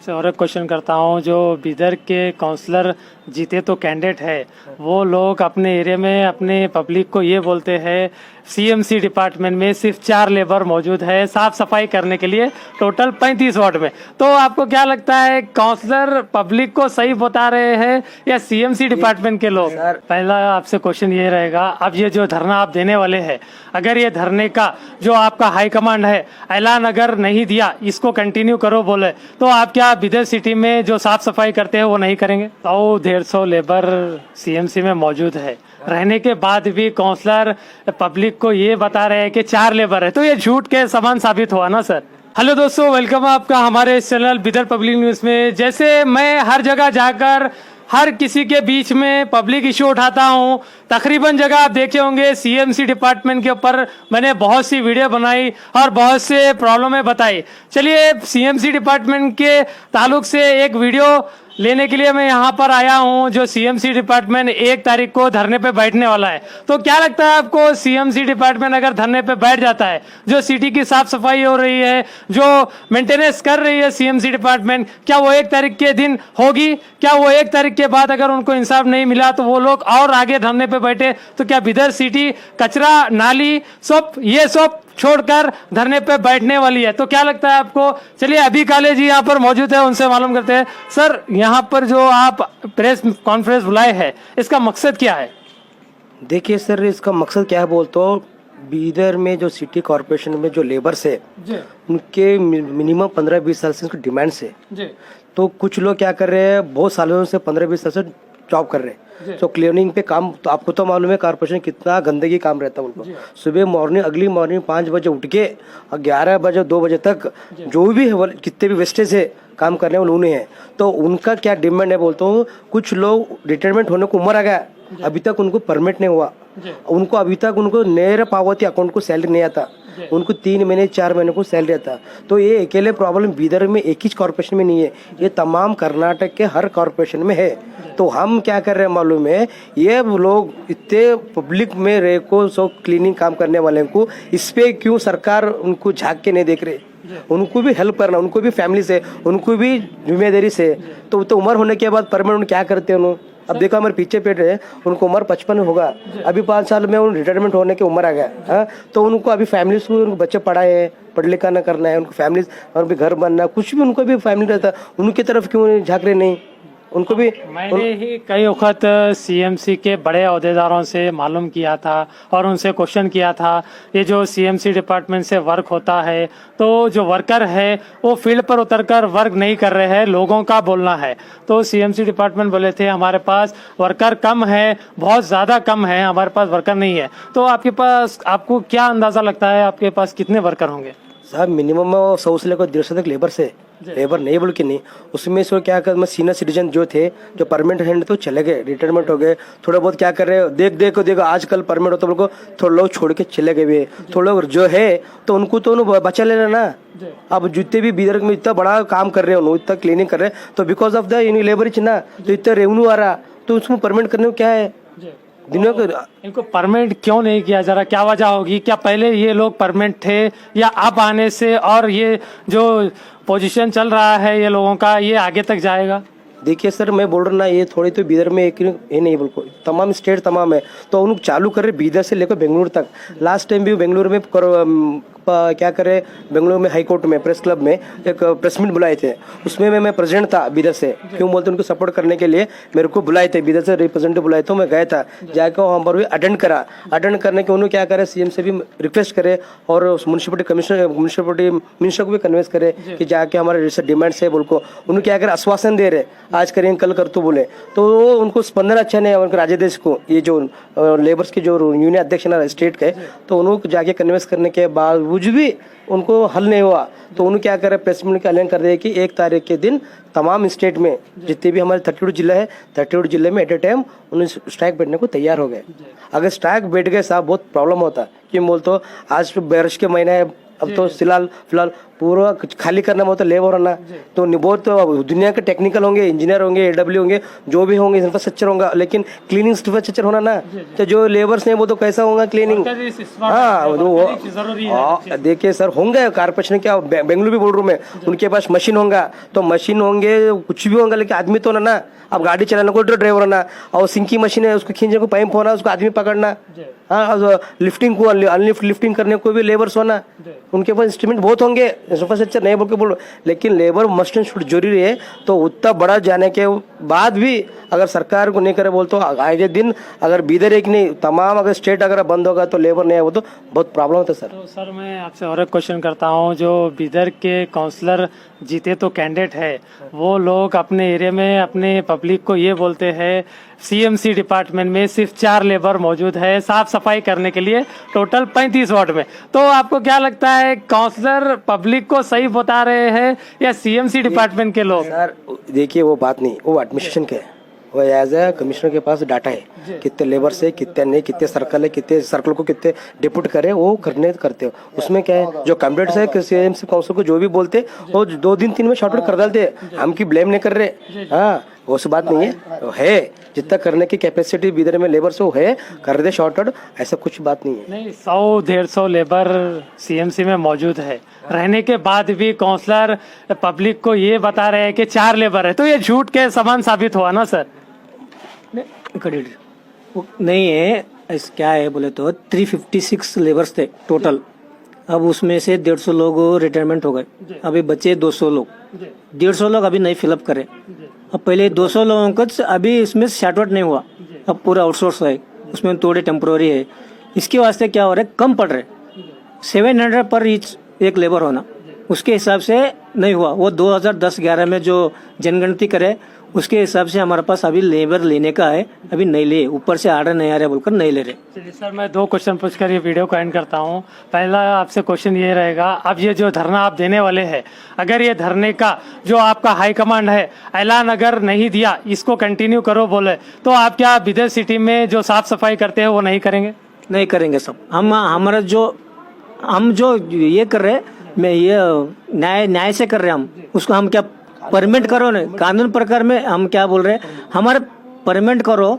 आपसे और एक क्वेश्चन करता हूँ। जो बिदर के काउंसलर जीते तो कैंडिडेट है, वो लोग अपने एरिया में अपने पब्लिक को ये बोलते हैं सीएमसी डिपार्टमेंट में सिर्फ 4 लेबर मौजूद है साफ सफाई करने के लिए, टोटल 35 वार्ड में। तो आपको क्या लगता है, काउंसलर पब्लिक को सही बता रहे हैं या सीएमसी डिपार्टमेंट के लोग? पहला आपसे क्वेश्चन ये रहेगा, अब ये जो धरना आप देने वाले हैं, अगर ये धरने का जो आपका हाईकमांड है ऐलान अगर नहीं दिया, इसको कंटिन्यू करो बोले, तो आप क्या बिदर सिटी में जो साफ सफाई करते हैं वो नहीं करेंगे? 100-150 लेबर सीएमसी में मौजूद है, रहने के बाद भी काउंसलर पब्लिक को ये बता रहे हैं कि 4 लेबर है, तो ये झूठ के समान साबित हुआ ना सर। हेलो दोस्तों, वेलकम आपका हमारे चैनल बिदर पब्लिक न्यूज में। जैसे मैं हर जगह जाकर हर किसी के बीच में पब्लिक इशू उठाता हूं, तकरीबन जगह आप देखे होंगे सीएमसी डिपार्टमेंट के ऊपर मैंने बहुत सी वीडियो बनाई और बहुत से प्रॉब्लमें बताई। चलिए, सीएमसी डिपार्टमेंट के ताल्लुक से एक वीडियो लेने के लिए मैं यहाँ पर आया हूँ। जो सीएमसी डिपार्टमेंट 1 तारीख को धरने पे बैठने वाला है, तो क्या लगता है आपको, सीएमसी डिपार्टमेंट अगर धरने पे बैठ जाता है, जो सिटी की साफ सफाई हो रही है, जो मेंटेनेंस कर रही है सीएमसी डिपार्टमेंट, क्या वो 1 तारीख के दिन होगी? क्या वो 1 तारीख के बाद अगर उनको इंसाफ नहीं मिला तो वो लोग और आगे धरने पे बैठे, तो क्या बिदर सिटी कचरा नाली सब छोड़कर धरने पे बैठने वाली है? तो क्या लगता है आपको? चलिए, अभी काले जी यहाँ पर मौजूद है, उनसे मालूम करते हैं। सर, यहाँ पर जो आप प्रेस कॉन्फ्रेंस बुलाए हैं, इसका मकसद क्या है? देखिए सर, इसका मकसद क्या है बोलते हो, बीदर में जो सिटी कॉरपोरेशन में जो लेबर्स है उनके मिनिमम 15-20 साल से उनकी डिमांड्स है। तो कुछ लोग क्या कर रहे हैं, बहुत सालों से 15-20 साल से जॉब कर रहे हैं, तो क्लीनिंग पे काम, तो आपको तो मालूम है कॉर्पोरेशन कितना गंदगी काम रहता है उनको। सुबह अगली मॉर्निंग 5 बजे उठ के 11 बजे 2 बजे तक जो भी है, कितने भी वेस्टेज है काम करने वाले उन्हें है। तो उनका क्या डिमांड है बोलता हूँ, कुछ लोग रिटायरमेंट होने को उम्र आ गया, अभी तक उनको परमिट नहीं हुआ, उनको अभी तक उनको नेर पावती अकाउंट को सैलरी नहीं आता, उनको 3 महीने 4 महीने को सैलरी आता। तो ये अकेले प्रॉब्लम बीदर में एक ही कॉर्पोरेशन में नहीं है, ये तमाम कर्नाटक के हर कॉर्पोरेशन में है। तो हम क्या कर रहे हैं मालूम है, ये लोग इतने पब्लिक में रह को सो क्लीनिंग काम करने वाले को इस पे क्यों सरकार उनको झांक के नहीं देख रहे? उनको भी हेल्प करना, उनको भी फैमिली से, उनको भी जिम्मेदारी से। तो उम्र होने के बाद परमानेंट क्या करते हैं उन्होंने? अब देखो हमारे पीछे पेट है, उनको उम्र 55 होगा, अभी 5 साल में उन रिटायरमेंट होने की उम्र आ गया है। तो उनको अभी फैमिली को, उनको बच्चे पढ़ाए हैं, पढ़ लिखा ना करना है, उनको फैमिली और भी घर बनना, कुछ भी उनको भी फैमिली रहता है, उनकी तरफ क्यों झांक रहे नहीं? उनको भी मैंने ही कई वक्त सीएमसी के बड़े अहदेदारों से मालूम किया था और उनसे क्वेश्चन किया था, ये जो सीएमसी डिपार्टमेंट से वर्क होता है, तो जो वर्कर है वो फील्ड पर उतरकर वर्क नहीं कर रहे हैं, लोगों का बोलना है। तो सीएमसी डिपार्टमेंट बोले थे हमारे पास वर्कर कम है, बहुत ज़्यादा कम है, हमारे पास वर्कर नहीं है। तो आपके पास, आपको क्या अंदाज़ा लगता है, आपके पास कितने वर्कर होंगे? साहब मिनिमम 100 से लेकर 150 तक लेबर से, लेबर नहीं बोल के नहीं, उसमें से क्या कर, मैं सीनियर सिटीजन जो थे, जो परमानेंट हैंड तो चले गए, रिटायरमेंट हो गए, थोड़ा बहुत क्या कर रहे हैं, देखो आजकल परमानेंट होता बोल को थोड़ा लोग छोड़ के चले गए, थोड़ा लोग जो है तो उनको तो बचा लेना ना। अब जितने भी बीदर में इतना बड़ा काम कर रहे हैं, इतना क्लीनिंग कर रहे हैं, तो बिकॉज ऑफ द लेबर ना, तो इतना रेवेन्यू आ रहा, तो उसको परमानेंट करने को क्या है दिनों को? इनको परमानेंट क्यों नहीं किया जा रहा? क्या वजह होगी? क्या पहले ये लोग परमानेंट थे या अब आने से, और ये जो पोजीशन चल रहा है ये लोगों का, ये आगे तक जाएगा? देखिए सर, मैं बोल रहा ना, ये थोड़ी तो बीदर में एक ये नहीं, बिल्कुल तमाम स्टेट तमाम है, तो उन चालू कर रहे बीदर से लेकर बेंगलुरु तक। लास्ट टाइम भी बेंगलुरु में क्या करे, बेंगलुरु में हाई कोर्ट में प्रेस क्लब में एक प्रेस मीट बुलाए थे, उसमें मैं प्रेसिडेंट था बीदर से, क्यों बोलते उनको सपोर्ट करने के लिए मेरे को बुलाए थे, बीदर से रिप्रेजेंटेटिव बुलाए, तो मैं गया था, जाकर वहाँ पर भी अटेंड करा। अटेंड करने के उन्होंने क्या करे, सीएम से भी रिक्वेस्ट करे और म्यूनसिपलिटी कमिश्नर, म्यूनसिपलिटी मिनिस्टर को भी कन्वेंस करे कि जाके हमारे जैसे डिमांड्स है बोल को, उन्होंने क्या करे, आश्वासन दे रहे आज करेंगे कल कर तो बोले, तो उनको स्पंदन अच्छा नहीं है उनके राज्याध्यक्ष को, ये जो लेबर्स के जो यूनियन अध्यक्ष ना स्टेट के, तो उनको जाके कन्वेंस करने के बावजूद भी उनको हल नहीं हुआ। तो उन्होंने क्या करे, प्रेस मीट का ऐलान कर दिया कि 1 तारीख के दिन तमाम स्टेट में जितने भी हमारे 32 जिला है, 32 जिले में एट ए टाइम उन्हें स्ट्राइक बैठने को तैयार हो गए। अगर स्ट्राइक बैठ गए साहब, बहुत प्रॉब्लम होता है, कि बोल तो आज बारिश के महीना है, अब तो फिलहाल पूरा खाली करना मतलब लेबर होना तो बहुत दुनिया के टेक्निकल होंगे, इंजीनियर होंगे, एडब्ल्यू होंगे, जो भी होंगे इंफ्रास्ट्रक्चर होगा, लेकिन क्लीनिंग इंफ्रास्ट्रक्चर होना ना, तो जो लेबर्स नहीं वो तो कैसा होगा क्लीनिंग। हाँ देखिए सर, होंगे कारपोरेशन क्या बेंगलुरु भी बोल रहा हूँ मैं, उनके पास मशीन होगा तो मशीन होंगे कुछ भी होगा, लेकिन आदमी तो ना, अब गाड़ी चलाने को ड्राइवर होना, और सिंकी मशीन है उसको खींचने को पाइप होना, उसको आदमी पकड़ना, हाँ लिफ्टिंग को अनलिफ्ट लिफ्टिंग करने को भी लेबर्स होना, उनके पास इंस्ट्रूमेंट बहुत होंगे, इंफ्रास्ट्रक्चर नहीं बोल के बोलो, लेकिन लेबर मस्ट एंड शुड जरूरी है। तो उतना बड़ा जाने के बाद भी अगर सरकार को नहीं करे बोल तो आगे दिन अगर बीदर एक नहीं तमाम अगर स्टेट अगर बंद होगा तो लेबर नहीं है वो तो बहुत प्रॉब्लम होता है सर। तो सर मैं आपसे और एक क्वेश्चन करता हूँ, जो बीदर के काउंसलर जीते तो कैंडिडेट है, वो लोग अपने एरिया में अपने पब्लिक को ये बोलते हैं सीएमसी डिपार्टमेंट में सिर्फ 4 लेबर मौजूद है साफ सफाई करने के लिए टोटल 35 वार्ड में। तो आपको क्या लगता है, काउंसलर पब्लिक को सही बता रहे हैं या सीएमसी डिपार्टमेंट के लोग? सर देखिए वो बात नहीं, वो एडमिनिस्ट्रेशन के है, वो एज ए कमिश्नर के पास डाटा है कितने लेबर से कितने नहीं, कितने सर्कल है, कितने सर्कल को कितने डिप्यूट करे वो करते हो। उसमें क्या है, जो कैंडिडेट्स है सीएमसी काउंसिल को जो भी बोलते वो 2 दिन 3 में शॉर्ट आउट कर डालते, हम की ब्लेम नहीं कर रहे। हाँ वो सब बात नहीं है जितना करने की कैपेसिटी बीदर में लेबर से वो है, कर दे शॉर्ट आउट, ऐसा कुछ बात नहीं है। नहीं, 100-150 लेबर सीएमसी में मौजूद है, रहने के बाद भी काउंसलर पब्लिक को ये बता रहे हैं कि 4 लेबर है, तो ये झूठ के समान साबित हुआ ना सर? नहीं है, क्या है बोले तो 356 लेबर्स थे टोटल, अब उसमें से 150 लोग रिटायरमेंट हो गए, अभी बचे 200 लोग, 150 लोग अभी नहीं फिलअप करे। अब पहले 200 लोगों को अभी इसमें शॉर्टआउट नहीं हुआ, अब पूरा आउटसोर्स है, उसमें थोड़े टेम्पोररी है, इसके वास्ते क्या हो रहा है, कम पड़ रहे 700 पर ईच एक लेबर होना, उसके हिसाब से नहीं हुआ। वो 2010-11 में जो जनगणति करे उसके हिसाब से हमारे पास अभी लेबर लेने का है, अभी नहीं ले, ऊपर से आर्डर नहीं आ रहा बोलकर नहीं ले रहे। चलिए सर, मैं 2 क्वेश्चन पूछकर ये वीडियो को एंड करता हूँ। पहला आपसे क्वेश्चन ये रहेगा, अब ये जो धरना आप देने वाले हैं, अगर ये धरने का जो आपका हाई कमांड है ऐलान अगर नहीं दिया, इसको कंटिन्यू करो बोले, तो आप क्या बीदर सिटी में जो साफ सफाई करते हैं वो नहीं करेंगे? नहीं करेंगे सब, हम जो ये कर रहे, मैं ये न्याय से कर रहे हम, उसको हम क्या परमिट करो ना, कानून प्रकार में हम क्या बोल रहे हैं, हमारे परमिट करो,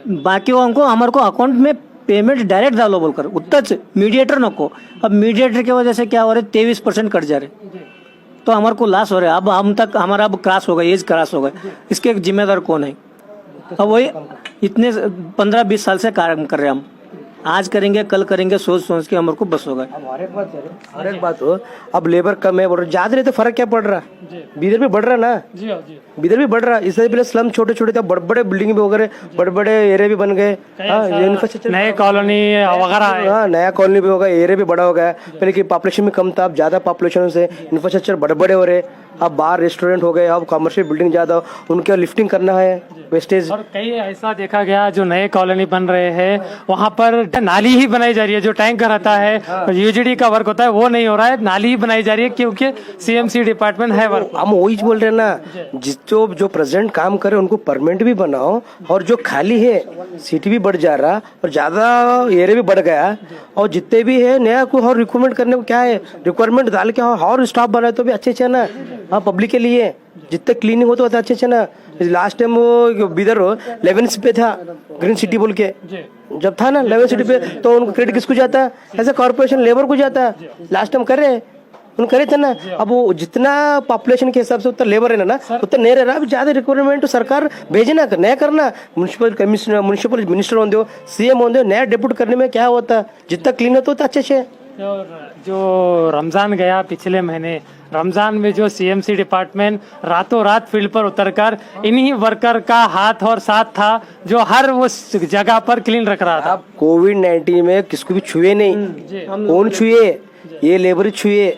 बाकी वो हमको हमारे को अकाउंट में पेमेंट डायरेक्ट डालो बोलकर, उतना मीडिएटर नको। अब मीडिएटर की वजह से क्या हो रहा है, 23% कट जा रहे, तो हमारे को लॉस हो रहा है। अब हम तक हमारा अब क्रॉस हो गया, एज क्रॉस हो गया, इसके जिम्मेदार कौन है? अब वही इतने 15-20 साल से कार्य कर रहे हैं हम, आज करेंगे कल करेंगे सोच के हमारे को बस होगा। हर एक बात हो, अब लेबर कम है बोल रहे, ज्यादा रहे तो फर्क क्या पड़ रहा, बीदर भी बढ़ रहा ना, बीदर भी बढ़ रहा। इससे पहले स्लम छोटे छोटे थे, बड़े बड़े बिल्डिंग भी वगैरह, बड़े बड़े एरिया भी बन गए, नए कॉलोनी वगैरह, हाँ नया कॉलोनी भी होगा, एरिया भी बड़ा हो गया। पहले की पॉपुलेशन भी कम था, अब ज्यादा पॉपुलेशन से इंफ्रास्ट्रक्चर बड़े बड़े हो रहे, अब बार रेस्टोरेंट हो गए, अब कमर्शियल बिल्डिंग ज्यादा, उनके लिफ्टिंग करना है वेस्टेज। और कई ऐसा देखा गया जो नए कॉलोनी बन रहे हैं वहाँ पर नाली ही बनाई जा रही है, जो टैंक रहता है यूजीडी का वर्क होता है वो नहीं हो रहा है, नाली ही बनाई जा रही है क्योंकि सीएमसी डिपार्टमेंट है वर्क। हम वही बोल रहे हैं ना, जो प्रेसिडेंट काम करे उनको परमानेंट भी बनाओ, और जो खाली है सिटी भी बढ़ जा रहा और ज्यादा एरिया भी बढ़ गया, और जितने भी है नया को और रिक्रूटमेंट करने को क्या है, रिक्वायरमेंट डाल के और स्टाफ बनाए तो भी अच्छे ना, हाँ पब्लिक के लिए जितने क्लीनिंग हो तो अच्छे ना। लास्ट टाइम वो बीदर 11 पे था ग्रीन सिटी बोल के, जब था ना 11 सिटी पे, तो उनको क्रेडिट किसको जाता, ऐसा कॉर्पोरेशन लेबर को जाता, लास्ट टाइम करे उन करे थे ना। अब वो जितना पॉपुलेशन के हिसाब से उतना लेबर है ना, उतना नहीं रह रहा, अब ज्यादा रिक्वायरमेंट तो सरकार भेजे ना, नया करना, म्यूनसिपल कमिश्नर म्यूनसिपल मिनिस्टर होंगे, सीएम होंगे, नया डेप्यूट करने में क्या होता, जितना क्लीन होता है अच्छे से। जो रमजान गया पिछले महीने, रमजान में जो सीएमसी डिपार्टमेंट रातों रात फील्ड पर उतरकर इन्हीं वर्कर का हाथ और साथ था जो हर वो जगह पर क्लीन रख रहा था। कोविड-19 में किसको भी छुए नहीं, कौन छुए, ये लेबर छुए,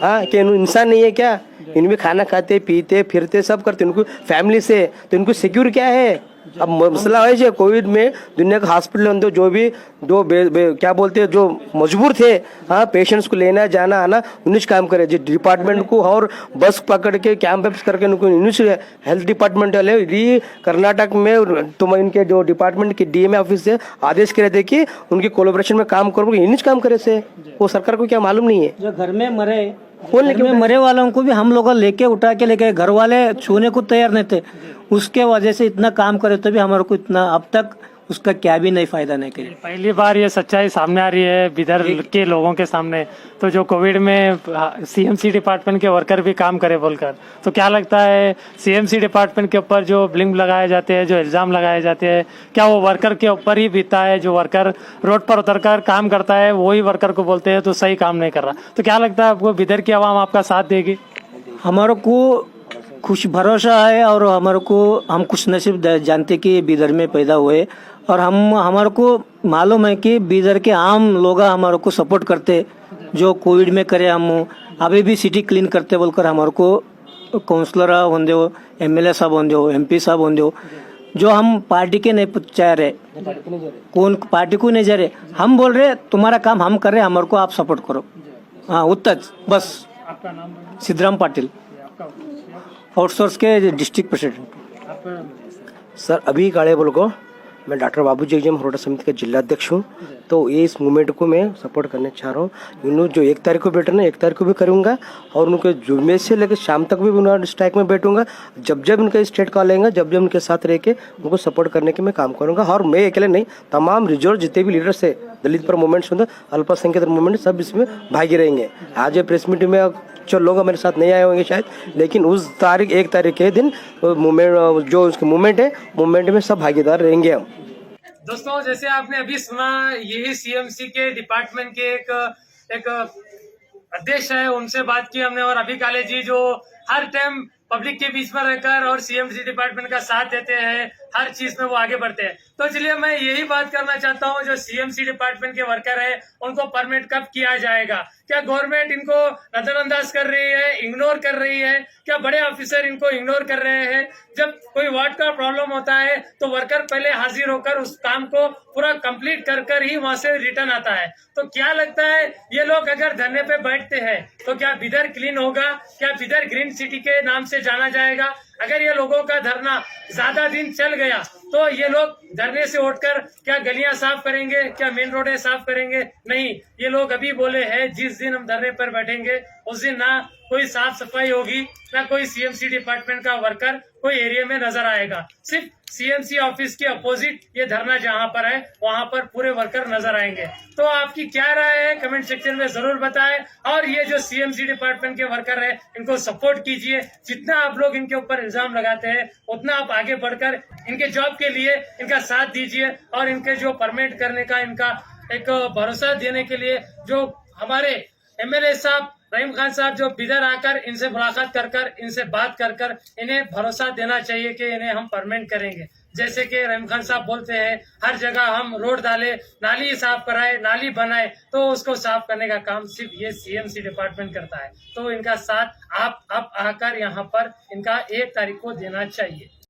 हाँ क्या इंसान नहीं है क्या, इनमें खाना खाते पीते फिरते सब करते, इनको फैमिली से, तो इनको सिक्योर क्या है। अब मसला है कोविड में दुनिया का हॉस्पिटल अंदर जो भी क्या बोलते हैं जो मजबूर थे, हाँ पेशेंट्स को लेना जाना आना, उन्नीस काम करे जो डिपार्टमेंट को, और बस पकड़ के कैंप करके उनको उन्नीस हेल्थ डिपार्टमेंट वाले यदि कर्नाटक में तो इनके जो डिपार्टमेंट के डीएमए ऑफिस से आदेश करे थे कि उनके कोलैबोरेशन में काम करो, इन्नीस काम करे से, वो सरकार को क्या मालूम नहीं है। जो घर में मरे कौन घर लेके में उठाए? मरे वालों को भी हम लोग लेके उठा के लेके, घर वाले छूने को तैयार नहीं थे। उसके वजह से इतना काम करे तो भी हमारे को इतना अब तक उसका क्या भी नहीं फायदा नहीं करी। पहली बार ये सच्चाई सामने आ रही है बिदर के लोगों के सामने। तो जो कोविड में सीएमसी डिपार्टमेंट के वर्कर भी काम करे बोलकर, तो क्या लगता है सीएमसी डिपार्टमेंट के ऊपर जो ब्लेम लगाए जाते हैं, जो इल्जाम लगाए जाते हैं, क्या वो वर्कर के ऊपर ही बीता है? जो वर्कर रोड पर उतरकर काम करता है वही वर्कर को बोलते हैं तो सही काम नहीं कर रहा। तो क्या लगता है आपको बिदर की आवाम आपका साथ देगी? हमारे को खुश भरोसा है और हमारे को हम खुश नसीब जानते कि बीदर में पैदा हुए, और हमारे को मालूम है कि बीदर के आम लोग हमारे को सपोर्ट करते। जो कोविड में करे हम अभी भी सिटी क्लीन करते बोलकर हमारे को काउंसलर होंगे हो, एमएलए साहब होंगे हो, एमपी साहब होंगे हो, जो हम पार्टी के नहीं चाह रहे, कौन पार्टी को नहीं जा रहे, हम बोल रहे तुम्हारा काम हम कर रहे, हमारे को आप सपोर्ट करो। हाँ उतना बस। आपका नाम? सिद्धराम पाटिल, आउटसोर्स के डिस्ट्रिक्ट प्रेसिडेंट। सर अभी काले बोल को मैं डॉक्टर बाबू जगजीवन हरोड़ा समिति का जिला अध्यक्ष हूँ। तो ये इस मूवमेंट को मैं सपोर्ट करना चाह रहा हूँ। इन्होंने जो 1 तारीख को बैठे ना, 1 तारीख को भी करूँगा, और उनके जुम्मे से लेकर शाम तक भी उन्होंने स्ट्राइक में बैठूंगा। जब जब उनका स्टेट कॉल लेंगे, जब जब उनके साथ रह के उनको सपोर्ट करने के मैं काम करूँगा। और मैं अकेले नहीं, तमाम रिजर्व जितने भी लीडर्स है, दलित पर मूवमेंट्स होते, अल्पसंख्यक मूवमेंट, सब इसमें भागी रहेंगे। आज ये प्रेस मीट में जो लोग मेरे साथ नहीं आए होंगे शायद, लेकिन उस तारीख 1 तारीख के दिन मूवमेंट जो उसकी मूवमेंट है, मूवमेंट में सब भागीदार रहेंगे हम। दोस्तों जैसे आपने अभी सुना, यही सीएमसी के डिपार्टमेंट के एक अध्यक्ष है, उनसे बात की हमने। और अभी काले जी जो हर टाइम पब्लिक के बीच में रहकर और सीएमसी डिपार्टमेंट का साथ देते हैं, हर चीज में वो आगे बढ़ते हैं। तो चलिए मैं यही बात करना चाहता हूँ, जो सीएमसी डिपार्टमेंट के वर्कर है उनको परमिट कब किया जाएगा? क्या गवर्नमेंट इनको नजरअंदाज कर रही है, इग्नोर कर रही है? क्या बड़े ऑफिसर इनको इग्नोर कर रहे हैं? जब कोई वार्ड का प्रॉब्लम होता है तो वर्कर पहले हाजिर होकर उस काम को पूरा कंप्लीट कर ही वहां से रिटर्न आता है। तो क्या लगता है ये लोग अगर धरने पे बैठते हैं तो क्या बिदर क्लीन होगा? क्या बिदर ग्रीन सिटी के नाम से जाना जाएगा? अगर ये लोगों का धरना ज्यादा दिन चल गया तो ये लोग धरने से उठकर क्या गलियां साफ करेंगे? क्या मेन रोडें साफ करेंगे? नहीं, ये लोग अभी बोले हैं जिस दिन हम धरने पर बैठेंगे उस दिन ना कोई साफ सफाई होगी, ना कोई सीएमसी डिपार्टमेंट का वर्कर कोई एरिया में नजर आएगा। सिर्फ सीएमसी ऑफिस के अपोजिट ये धरना जहां पर है वहां पर पूरे वर्कर नजर आएंगे। तो आपकी क्या राय है कमेंट सेक्शन में जरूर बताएं। और ये जो सीएमसी डिपार्टमेंट के वर्कर है इनको सपोर्ट कीजिए। जितना आप लोग इनके ऊपर इल्जाम लगाते हैं उतना आप आगे बढ़कर इनके जॉब के लिए इनका साथ दीजिए, और इनके जो परमिट करने का इनका एक भरोसा देने के लिए जो हमारे एमएलए साहब रहीम खान साहब जो बिदर आकर इनसे मुलाकात कर इनसे बात कर इन्हें भरोसा देना चाहिए कि इन्हें हम परमानेंट करेंगे। जैसे कि रहीम खान साहब बोलते हैं हर जगह हम रोड डाले, नाली साफ कराए, नाली बनाए, तो उसको साफ करने का काम सिर्फ ये सीएमसी डिपार्टमेंट करता है। तो इनका साथ आप आकर यहाँ पर इनका 1 तारीख को देना चाहिए।